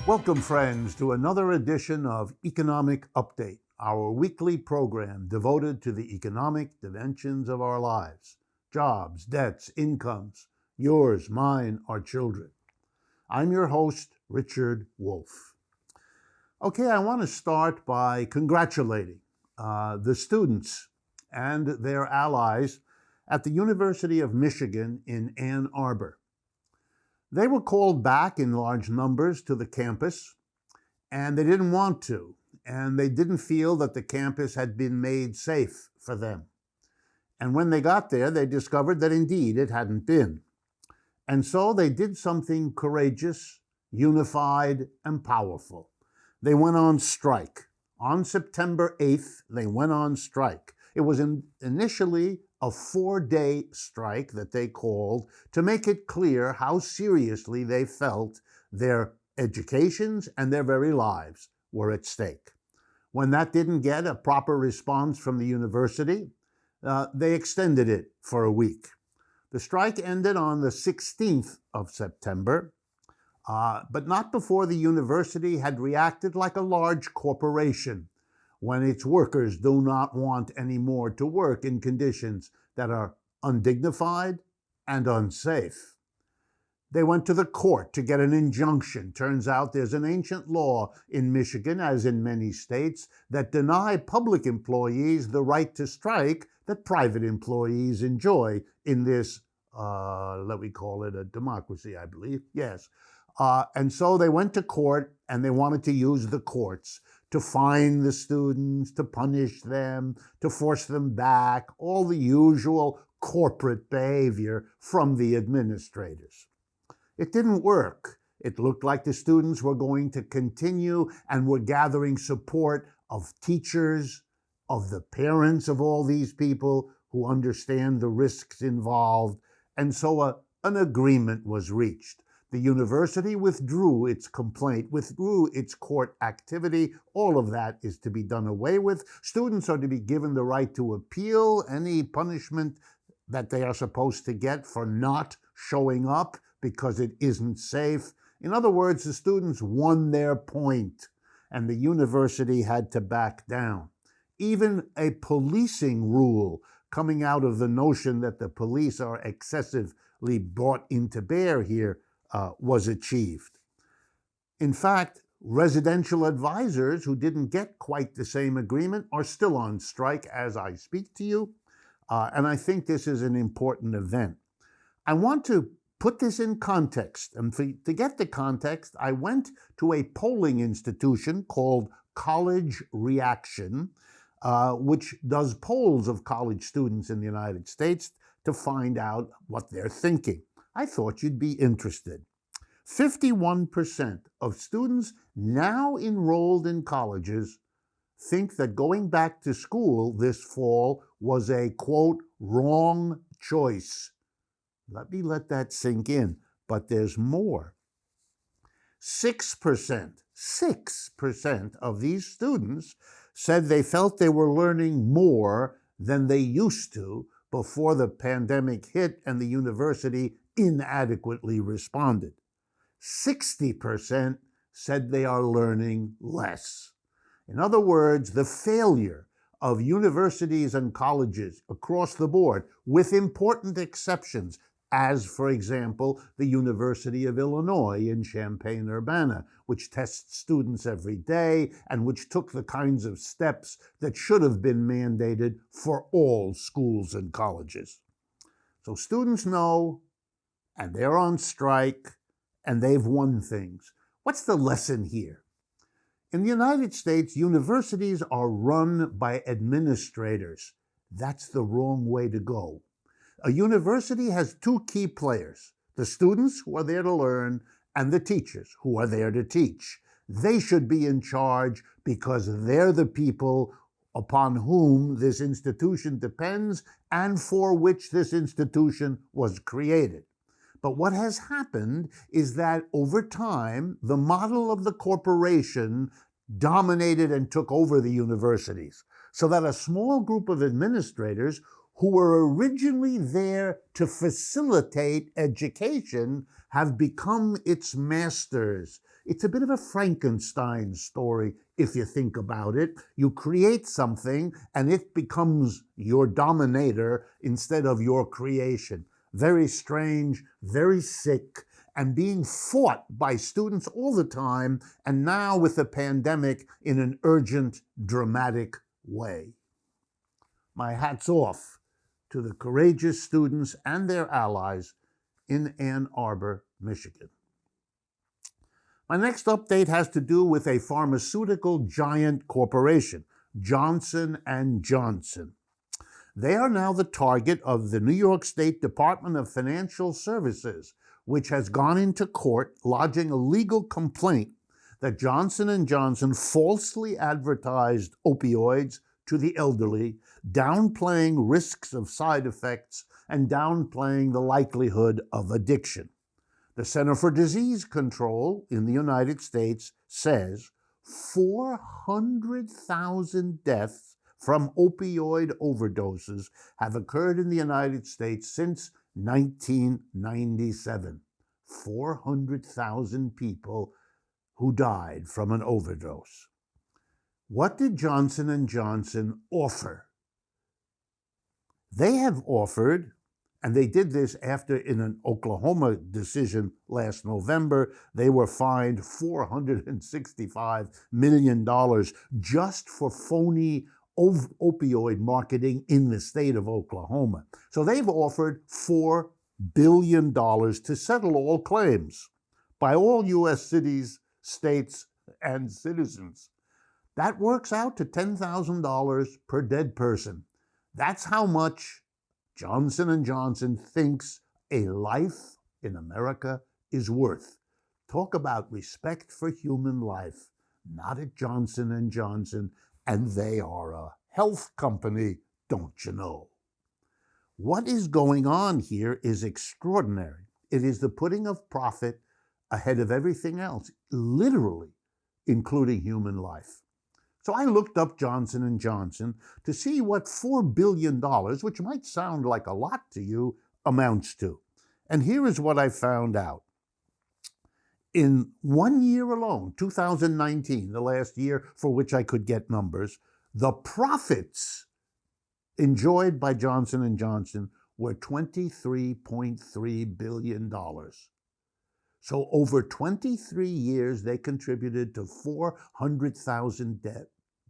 Welcome, friends, to another edition of Economic Update, our weekly program devoted to the economic dimensions of our lives: jobs, debts, incomes, yours, mine, our children. I'm your host, Prof Wolff. Okay, I want to start by congratulating the students and their allies at the University of Michigan in Ann Arbor. They were called back in large numbers to the campus, and they didn't want to, and they didn't feel that the campus had been made safe for them. And when they got there, they discovered that indeed it hadn't been. And so they did something courageous, unified, and powerful. They went on strike. On September 8th, they went on strike. It was initially a 4-day strike that they called to make it clear how seriously they felt their educations and their very lives were at stake. When that didn't get a proper response from the university, they extended it for a week. The strike ended on the 16th of September, but not before the university had reacted like a large corporation when its workers do not want anymore to work in conditions that are undignified and unsafe. They went to the court to get an injunction. Turns out there's an ancient law in Michigan, as in many states, that deny public employees the right to strike that private employees enjoy in this, let me call it a democracy, I believe. Yes. And so they went to court, and they wanted to use the courts to fine the students, to punish them, to force them back, all the usual corporate behavior from the administrators. It didn't work. It looked like the students were going to continue and were gathering support of teachers, of the parents of all these people who understand the risks involved, and so an agreement was reached. The university withdrew its complaint, withdrew its court activity. All of that is to be done away with. Students are to be given the right to appeal any punishment that they are supposed to get for not showing up because it isn't safe. In other words, the students won their point, and the university had to back down. Even a policing rule coming out of the notion that the police are excessively brought into bear here was achieved. In fact, residential advisors who didn't get quite the same agreement are still on strike as I speak to you, and I think this is an important event. I want to put this in context, and to get the context, I went to a polling institution called College Reaction, which does polls of college students in the United States to find out what they're thinking. I thought you'd be interested. 51% of students now enrolled in colleges think that going back to school this fall was a, quote, wrong choice. Let me let that sink in, but there's more. 6% of these students said they felt they were learning more than they used to before the pandemic hit and the university inadequately responded. 60% said they are learning less. In other words, the failure of universities and colleges across the board, with important exceptions, as, for example, the University of Illinois in Champaign-Urbana, which tests students every day and which took the kinds of steps that should have been mandated for all schools and colleges. So students know, and they're on strike, and they've won things. What's the lesson here? In the United States, universities are run by administrators. That's the wrong way to go. A university has two key players: the students who are there to learn and the teachers who are there to teach. They should be in charge because they're the people upon whom this institution depends and for which this institution was created. But what has happened is that over time, the model of the corporation dominated and took over the universities, so that a small group of administrators who were originally there to facilitate education have become its masters. It's a bit of a Frankenstein story if you think about it. You create something and it becomes your dominator instead of your creation. Very strange, very sick, and being fought by students all the time, and now with the pandemic in an urgent, dramatic way. My hat's off to the courageous students and their allies in Ann Arbor, Michigan. My next update has to do with a pharmaceutical giant corporation, Johnson & Johnson. They are now the target of the New York State Department of Financial Services, which has gone into court lodging a legal complaint that Johnson & Johnson falsely advertised opioids to the elderly, downplaying risks of side effects and downplaying the likelihood of addiction. The Center for Disease Control in the United States says 400,000 deaths from opioid overdoses have occurred in the United States since 1997. 400,000 people who died from an overdose. What did Johnson & Johnson offer? They have offered, and they did this after in an Oklahoma decision last November, they were fined $465 million just for phony opioid marketing in the state of Oklahoma. So they've offered $4 billion to settle all claims by all U.S. cities, states, and citizens. That works out to $10,000 per dead person. That's how much Johnson & Johnson thinks a life in America is worth. Talk about respect for human life. Not at Johnson & Johnson, and they are a health company, don't you know? What is going on here is extraordinary. It is the putting of profit ahead of everything else, literally, including human life. So I looked up Johnson & Johnson to see what $4 billion, which might sound like a lot to you, amounts to. And here is what I found out. In 1 year alone, 2019, the last year for which I could get numbers, the profits enjoyed by Johnson & Johnson were $23.3 billion. So over 23 years, they contributed to 400,000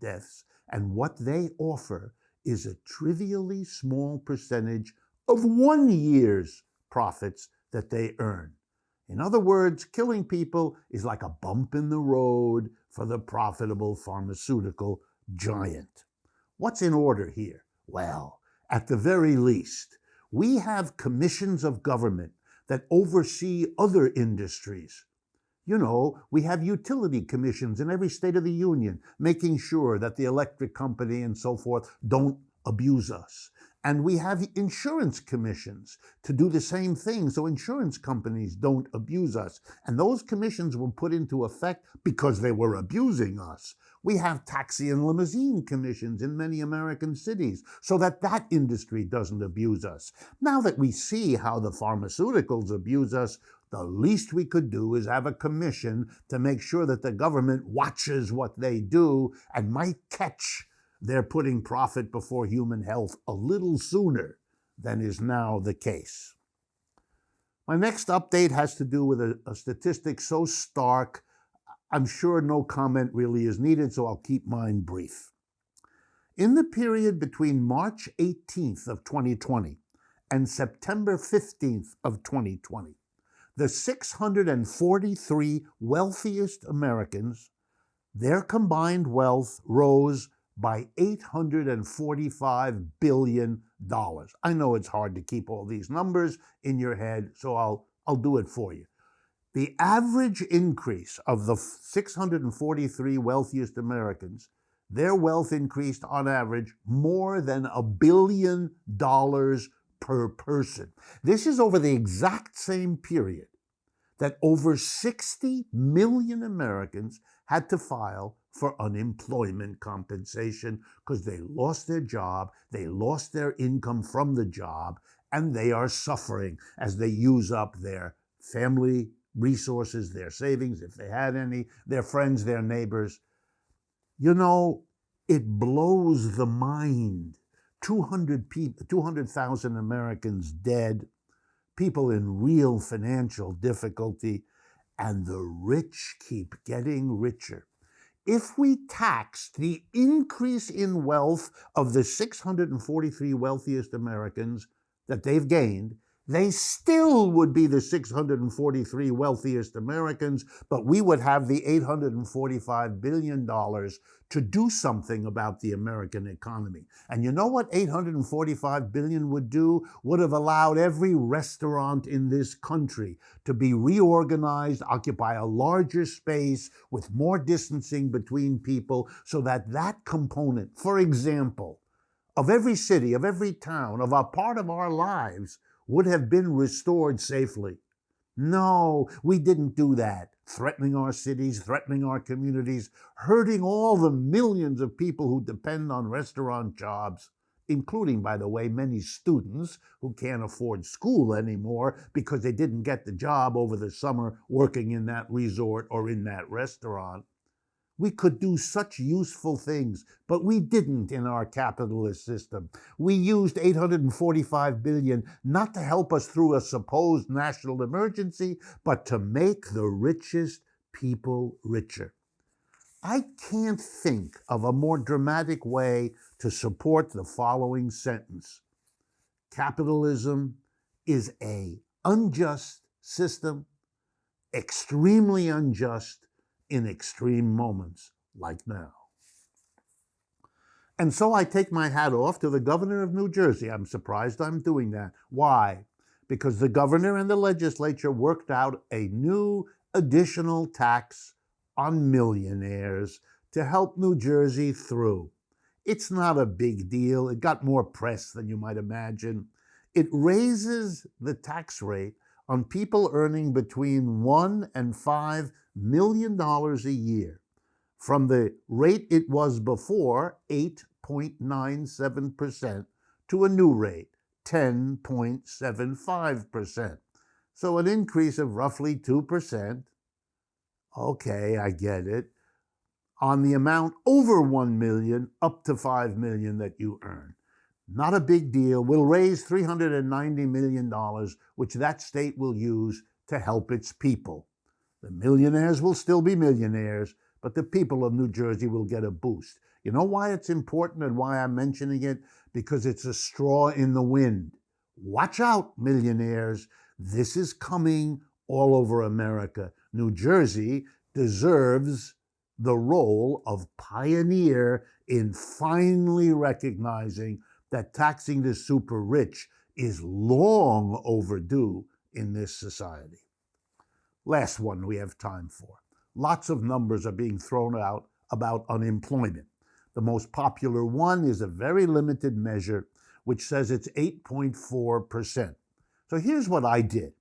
deaths. And what they offer is a trivially small percentage of 1 year's profits that they earn. In other words, killing people is like a bump in the road for the profitable pharmaceutical giant. What's in order here? Well, at the very least, we have commissions of government that oversee other industries. You know, we have utility commissions in every state of the union, making sure that the electric company and so forth don't abuse us. And we have insurance commissions to do the same thing so insurance companies don't abuse us. And those commissions were put into effect because they were abusing us. We have taxi and limousine commissions in many American cities so that that industry doesn't abuse us. Now that we see how the pharmaceuticals abuse us, the least we could do is have a commission to make sure that the government watches what they do and might catch they're putting profit before human health a little sooner than is now the case. My next update has to do with a statistic so stark, I'm sure no comment really is needed, so I'll keep mine brief. In the period between March 18th of 2020 and September 15th of 2020, the 643 wealthiest Americans, their combined wealth rose by $845 billion. I know it's hard to keep all these numbers in your head, so I'll do it for you. The average increase of the 643 wealthiest Americans, their wealth increased on average more than $1 billion per person. This is over the exact same period that over 60 million Americans had to file for unemployment compensation because they lost their job, they lost their income from the job, and they are suffering as they use up their family resources, their savings, if they had any, their friends, their neighbors. You know, it blows the mind. 200,000 Americans dead, people in real financial difficulty, and the rich keep getting richer. If we taxed the increase in wealth of the 643 wealthiest Americans that they've gained, they still would be the 643 wealthiest Americans, but we would have the $845 billion to do something about the American economy. And you know what $845 billion would do? Would have allowed every restaurant in this country to be reorganized, occupy a larger space with more distancing between people, so that that component, for example, of every city, of every town, of a part of our lives would have been restored safely. No, we didn't do that, threatening our cities, threatening our communities, hurting all the millions of people who depend on restaurant jobs, including, by the way, many students who can't afford school anymore because they didn't get the job over the summer working in that resort or in that restaurant. We could do such useful things, but we didn't in our capitalist system. We used $845 billion not to help us through a supposed national emergency, but to make the richest people richer. I can't think of a more dramatic way to support the following sentence. Capitalism is an unjust system, extremely unjust, in extreme moments like now. And so I take my hat off to the governor of New Jersey. I'm surprised I'm doing that. Why? Because the governor and the legislature worked out a new additional tax on millionaires to help New Jersey through. It's not a big deal. It got more press than you might imagine. It raises the tax rate on people earning between $1 and $5 million a year from the rate it was before, 8.97%, to a new rate, 10.75%. So an increase of roughly 2%. Okay, I get it. On the amount over 1 million up to 5 million that you earn. Not a big deal. We'll raise $390 million, which that state will use to help its people. The millionaires will still be millionaires, but the people of New Jersey will get a boost. You know why it's important and why I'm mentioning it? Because it's a straw in the wind. Watch out, millionaires. This is coming all over America. New Jersey deserves the role of pioneer in finally recognizing that taxing the super rich is long overdue in this society. Last one we have time for. Lots of numbers are being thrown out about unemployment. The most popular one is a very limited measure, which says it's 8.4%. So here's what I did.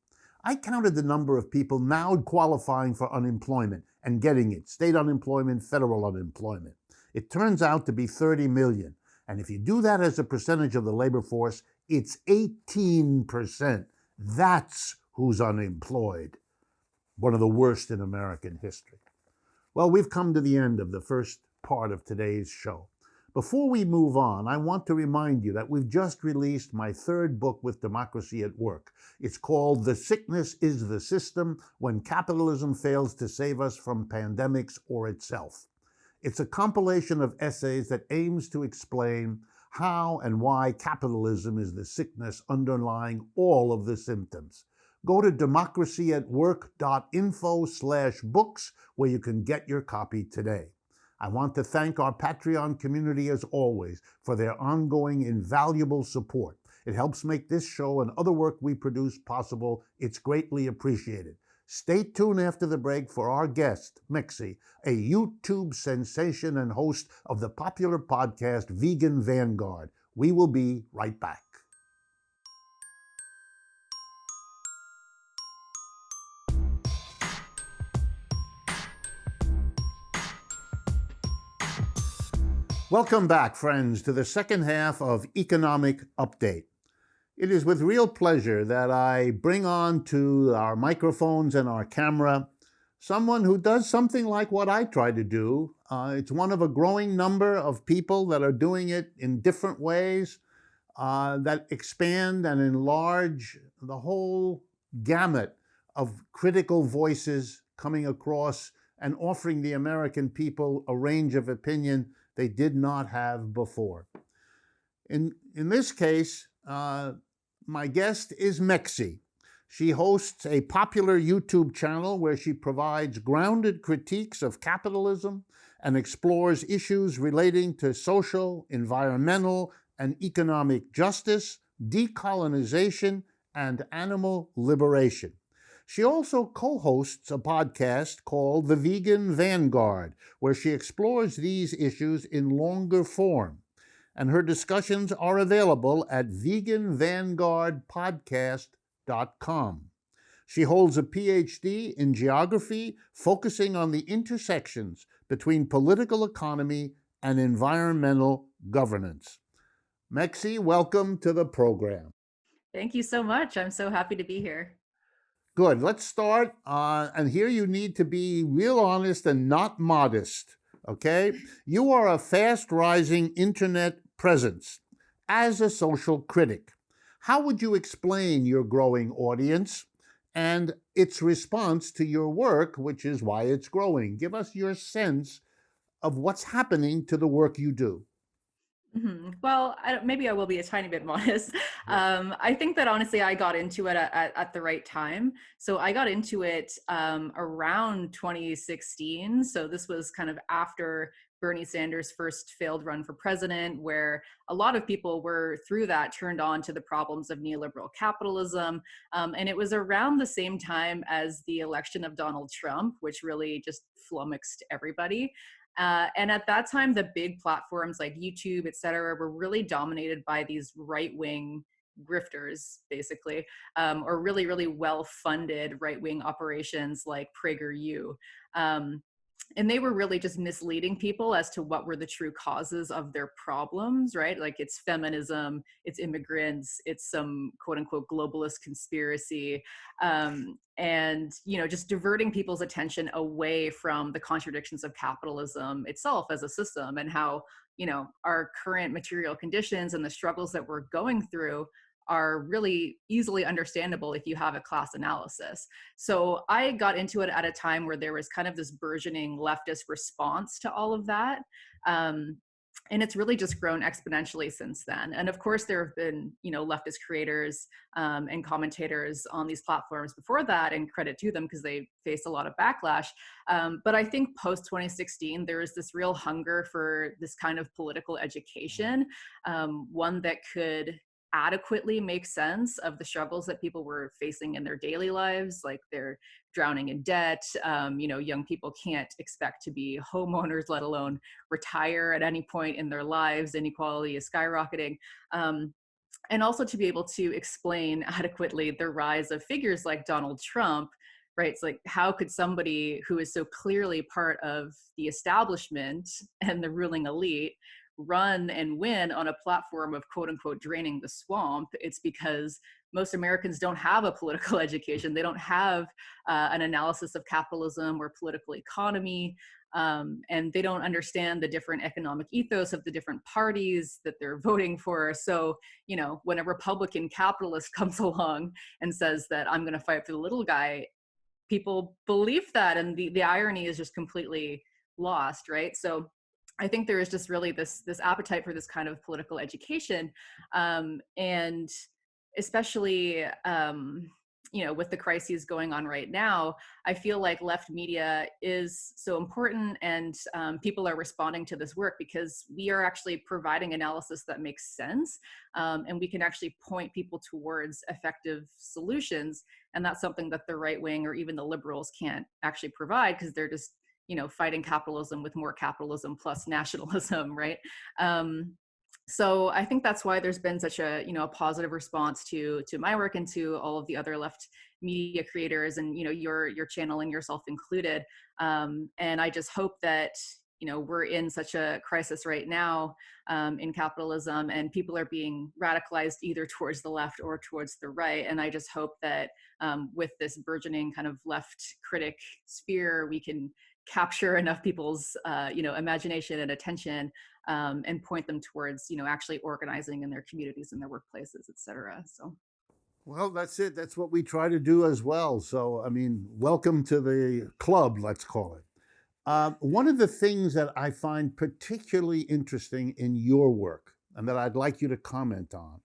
I counted the number of people now qualifying for unemployment and getting it, state unemployment, federal unemployment. It turns out to be 30 million. And if you do that as a percentage of the labor force, it's 18%. That's who's unemployed. One of the worst in American history. Well, we've come to the end of the first part of today's show. Before we move on, I want to remind you that we've just released my third book with Democracy at Work. It's called The Sickness is the System: When Capitalism Fails to Save Us from Pandemics or Itself. It's a compilation of essays that aims to explain how and why capitalism is the sickness underlying all of the symptoms. Go to democracyatwork.info/books where you can get your copy today. I want to thank our Patreon community as always for their ongoing invaluable support. It helps make this show and other work we produce possible. It's greatly appreciated. Stay tuned after the break for our guest, Mexie, a YouTube sensation and host of the popular podcast Vegan Vanguard. We will be right back. Welcome back, friends, to the second half of Economic Update. It is with real pleasure that I bring on to our microphones and our camera someone who does something like what I try to do. It's one of a growing number of people that are doing it in different ways that expand and enlarge the whole gamut of critical voices coming across and offering the American people a range of opinion they did not have before. In this case, my guest is Mexie. She hosts a popular YouTube channel where she provides grounded critiques of capitalism and explores issues relating to social, environmental, and economic justice, decolonization, and animal liberation. She also co hosts a podcast called The Vegan Vanguard, where she explores these issues in longer form, and her discussions are available at veganvanguardpodcast.com. She holds a PhD in geography, focusing on the intersections between political economy and environmental governance. Mexie, welcome to the program. Thank you so much. I'm so happy to be here. Good. Let's start. And here you need to be real honest and not modest. Okay? You are a fast rising internet presence as a social critic. How would you explain your growing audience and its response to your work, which is why it's growing? Give us your sense of what's happening to the work you do. Well, maybe I will be a tiny bit modest. Yeah. I think that honestly, I got into it at the right time. So I got into it around 2016. So this was kind of after Bernie Sanders' first failed run for president, where a lot of people were through that turned on to the problems of neoliberal capitalism. And it was around the same time as the election of Donald Trump, which really just flummoxed everybody. And at that time, the big platforms like YouTube, et cetera, were really dominated by these right-wing grifters, basically, or really, really well-funded right-wing operations like PragerU. And they were really just misleading people as to what were the true causes of their problems, right? Like it's feminism, it's immigrants, it's some quote unquote globalist conspiracy. And, just diverting people's attention away from the contradictions of capitalism itself as a system and how, our current material conditions and the struggles that we're going through are really easily understandable if you have a class analysis. So I got into it at a time where there was kind of this burgeoning leftist response to all of that. And it's really just grown exponentially since then. And of course, there have been, leftist creators and commentators on these platforms before that, and credit to them because they faced a lot of backlash. But I think post 2016, there is this real hunger for this kind of political education, one that could adequately make sense of the struggles that people were facing in their daily lives, like they're drowning in debt. Young people can't expect to be homeowners, let alone retire at any point in their lives. Inequality is skyrocketing. And also to be able to explain adequately the rise of figures like Donald Trump, right? It's like, how could somebody who is so clearly part of the establishment and the ruling elite run and win on a platform of quote unquote draining the swamp? It's because most Americans don't have a political education. They don't have an analysis of capitalism or political economy. And they don't understand the different economic ethos of the different parties that they're voting for. So, when a Republican capitalist comes along and says that I'm going to fight for the little guy, people believe that. And the irony is just completely lost, right? So I think there is just really this appetite for this kind of political education, and especially with the crises going on right now, I feel like left media is so important, and people are responding to this work because we are actually providing analysis that makes sense, and we can actually point people towards effective solutions, and that's something that the right wing or even the liberals can't actually provide because they're just fighting capitalism with more capitalism plus nationalism, right? So I think that's why there's been such a positive response to my work and to all of the other left media creators, and your channel and yourself included. And I just hope that we're in such a crisis right now in capitalism, and people are being radicalized either towards the left or towards the right. And I just hope that with this burgeoning kind of left critic sphere, we can capture enough people's imagination and attention, and point them towards actually organizing in their communities and their workplaces, et cetera. So Well, that's it. That's what we try to do as well. So, I mean, welcome to the club, let's call it. One of the things that I find particularly interesting in your work, and that I'd like you to comment on,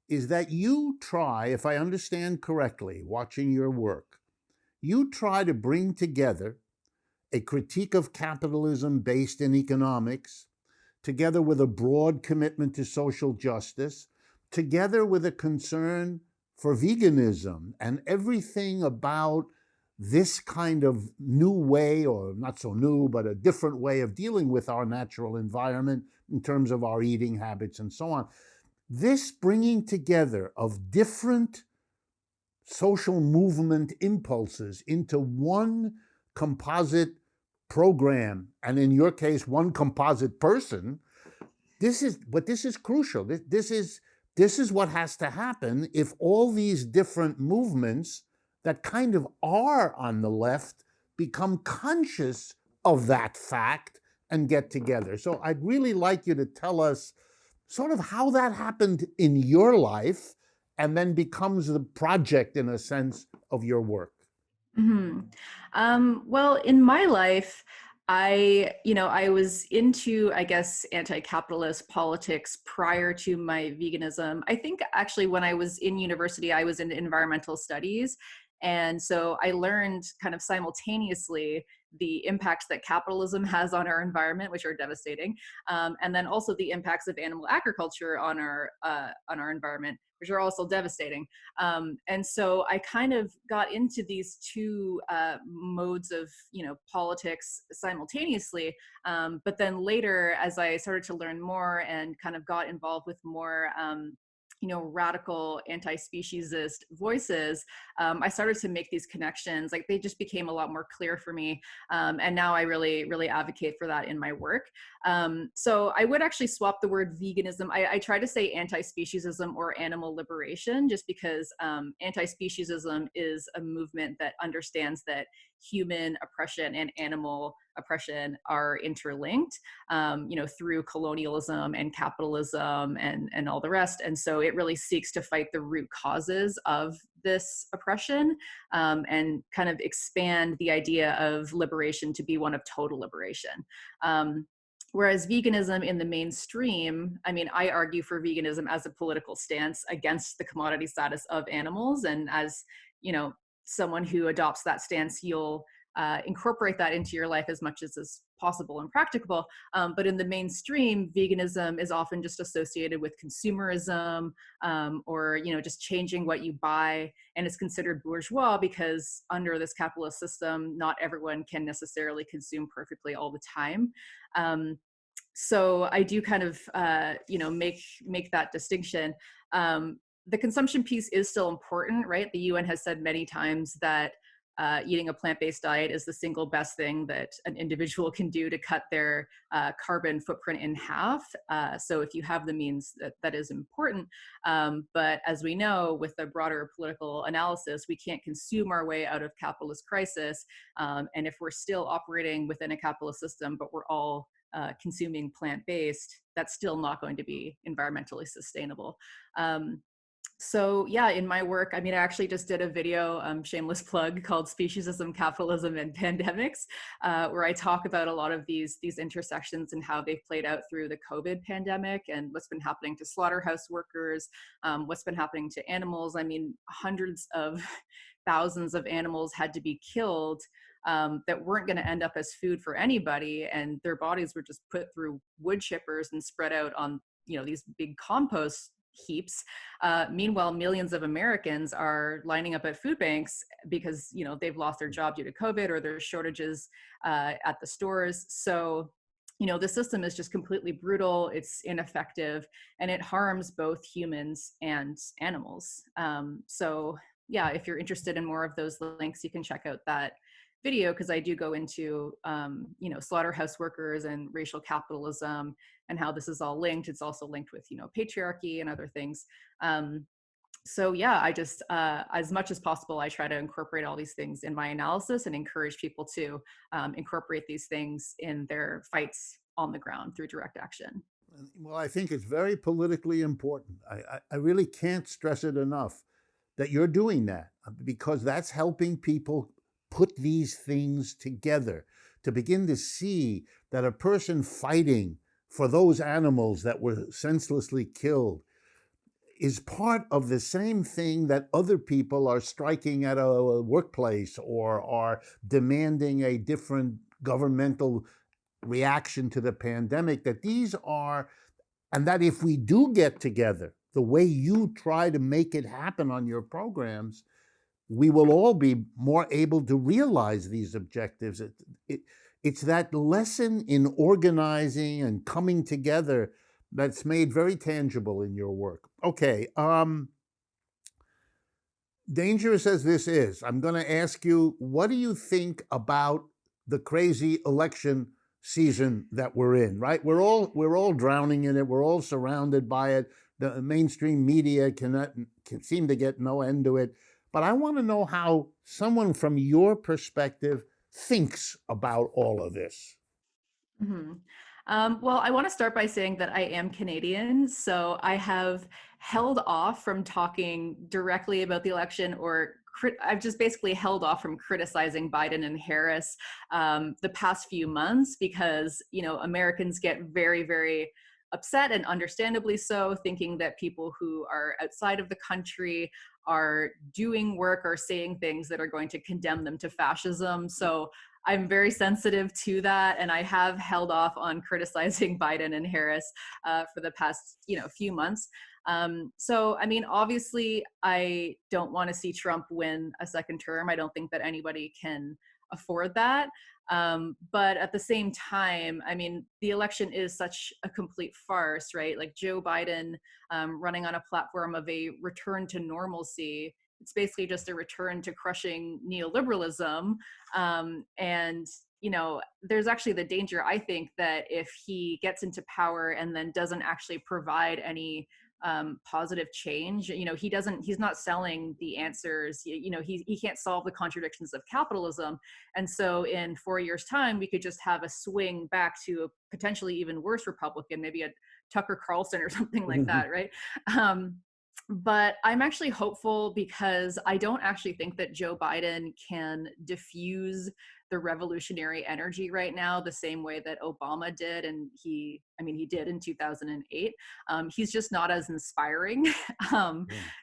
is that you try, if I understand correctly, watching your work, you try to bring together a critique of capitalism based in economics, together with a broad commitment to social justice, together with a concern for veganism and everything about this kind of new way, or not so new, but a different way of dealing with our natural environment in terms of our eating habits and so on. This bringing together of different social movement impulses into one composite program, and in your case, one composite person, this is crucial. This is what has to happen if all these different movements that kind of are on the left become conscious of that fact and get together. So I'd really like you to tell us sort of how that happened in your life and then becomes the project, in a sense, of your work. hmm well, in my life, I was into, I guess, anti-capitalist politics prior to my veganism. I think actually when I was in university, I was in environmental studies. And so I learned kind of simultaneously the impacts that capitalism has on our environment, which are devastating, and then also the impacts of animal agriculture on our environment, which are also devastating. And so I kind of got into these two modes of politics simultaneously. But then later, as I started to learn more and kind of got involved with more radical anti-speciesist voices, I started to make these connections. Like, they just became a lot more clear for me. And now I really, really advocate for that in my work. So I would actually swap the word veganism. I try to say anti-speciesism or animal liberation, just because anti-speciesism is a movement that understands that human oppression and animal oppression are interlinked, through colonialism and capitalism and all the rest. And so it really seeks to fight the root causes of this oppression, and kind of expand the idea of liberation to be one of total liberation. Whereas veganism in the mainstream, I mean, I argue for veganism as a political stance against the commodity status of animals. And as, someone who adopts that stance, you'll incorporate that into your life as much as is possible and practicable. But in the mainstream, veganism is often just associated with consumerism, or just changing what you buy, and it's considered bourgeois because under this capitalist system, not everyone can necessarily consume perfectly all the time. So I do kind of make that distinction. The consumption piece is still important, right? The UN has said many times that eating a plant-based diet is the single best thing that an individual can do to cut their carbon footprint in half. So if you have the means, that is important. But as we know, with the broader political analysis, we can't consume our way out of capitalist crisis. And if we're still operating within a capitalist system, but we're all consuming plant-based, that's still not going to be environmentally sustainable. So yeah, in my work, I mean, I actually just did a video, shameless plug, called Speciesism, Capitalism, and Pandemics, where I talk about a lot of these intersections and how they've played out through the COVID pandemic and what's been happening to slaughterhouse workers, what's been happening to animals. I mean, hundreds of thousands of animals had to be killed, that weren't going to end up as food for anybody, and their bodies were just put through wood chippers and spread out on these big compost heaps. Meanwhile, millions of Americans are lining up at food banks because they've lost their job due to COVID, or there's shortages at the stores. So the system is just completely brutal, it's ineffective, and it harms both humans and animals. So yeah, if you're interested in more of those links, you can check out that video, because I do go into, slaughterhouse workers and racial capitalism and how this is all linked. It's also linked with, patriarchy and other things. So yeah, I just, as much as possible, I try to incorporate all these things in my analysis and encourage people to incorporate these things in their fights on the ground through direct action. Well, I think it's very politically important. I really can't stress it enough that you're doing that, because that's helping people put these things together, to begin to see that a person fighting for those animals that were senselessly killed is part of the same thing that other people are striking at a workplace or are demanding a different governmental reaction to the pandemic, that these are, and that if we do get together the way you try to make it happen on your programs, we will all be more able to realize these objectives. It's that lesson in organizing and coming together that's made very tangible in your work. Okay, dangerous as this is, I'm going to ask you, what do you think about the crazy election season that we're in? Right, we're all drowning in it. We're all surrounded by it. The mainstream media can seem to get no end to it. But I want to know how someone from your perspective thinks about all of this. Mm-hmm. Well, I want to start by saying that I am Canadian, so I have held off from talking directly about the election, or I've just basically held off from criticizing Biden and Harris the past few months, because Americans get very, very upset, and understandably so, thinking that people who are outside of the country are doing work or saying things that are going to condemn them to fascism. So I'm very sensitive to that, and I have held off on criticizing Biden and Harris for the past, few months. So, I mean, obviously, I don't want to see Trump win a second term. I don't think that anybody can afford that. But at the same time, I mean, the election is such a complete farce, right? Like Joe Biden running on a platform of a return to normalcy. It's basically just a return to crushing neoliberalism. And there's actually the danger, I think, that if he gets into power and then doesn't actually provide any positive change, he's not selling the answers. He can't solve the contradictions of capitalism. And so in 4 years' time, we could just have a swing back to a potentially even worse Republican, maybe a Tucker Carlson or something like that, right? But I'm actually hopeful, because I don't actually think that Joe Biden can diffuse the revolutionary energy right now the same way that Obama did. And he did in 2008. He's just not as inspiring.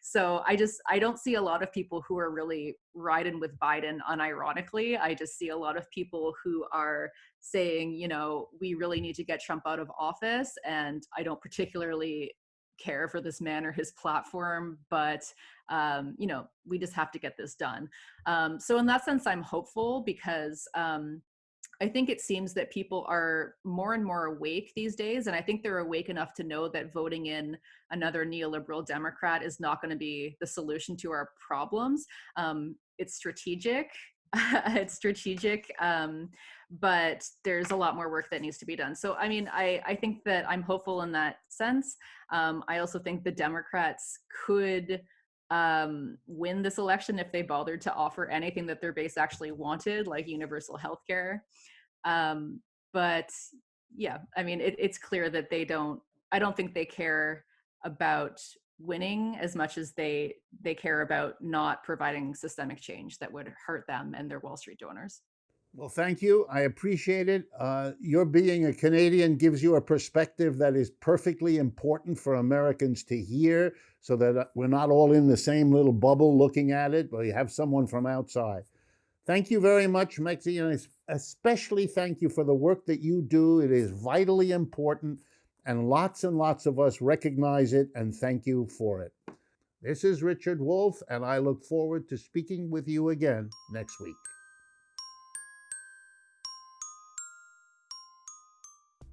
So I don't see a lot of people who are really riding with Biden unironically. I just see a lot of people who are saying, we really need to get Trump out of office. And I don't particularly care for this man or his platform, but we just have to get this done. So in that sense, I'm hopeful, because I think it seems that people are more and more awake these days, and I think they're awake enough to know that voting in another neoliberal Democrat is not going to be the solution to our problems. It's strategic. It's strategic, but there's a lot more work that needs to be done. So, I mean, I think that I'm hopeful in that sense. I also think the Democrats could win this election if they bothered to offer anything that their base actually wanted, like universal health care. But yeah, I mean, it's clear that I don't think they care about winning as much as they care about not providing systemic change that would hurt them and their Wall Street donors. Well, thank you. I appreciate it. Your being a Canadian gives you a perspective that is perfectly important for Americans to hear, so that we're not all in the same little bubble looking at it, but you have someone from outside. Thank you very much, Mexie, and especially thank you for the work that you do. It is vitally important, and lots of us recognize it, and thank you for it. This is Richard Wolff, and I look forward to speaking with you again next week.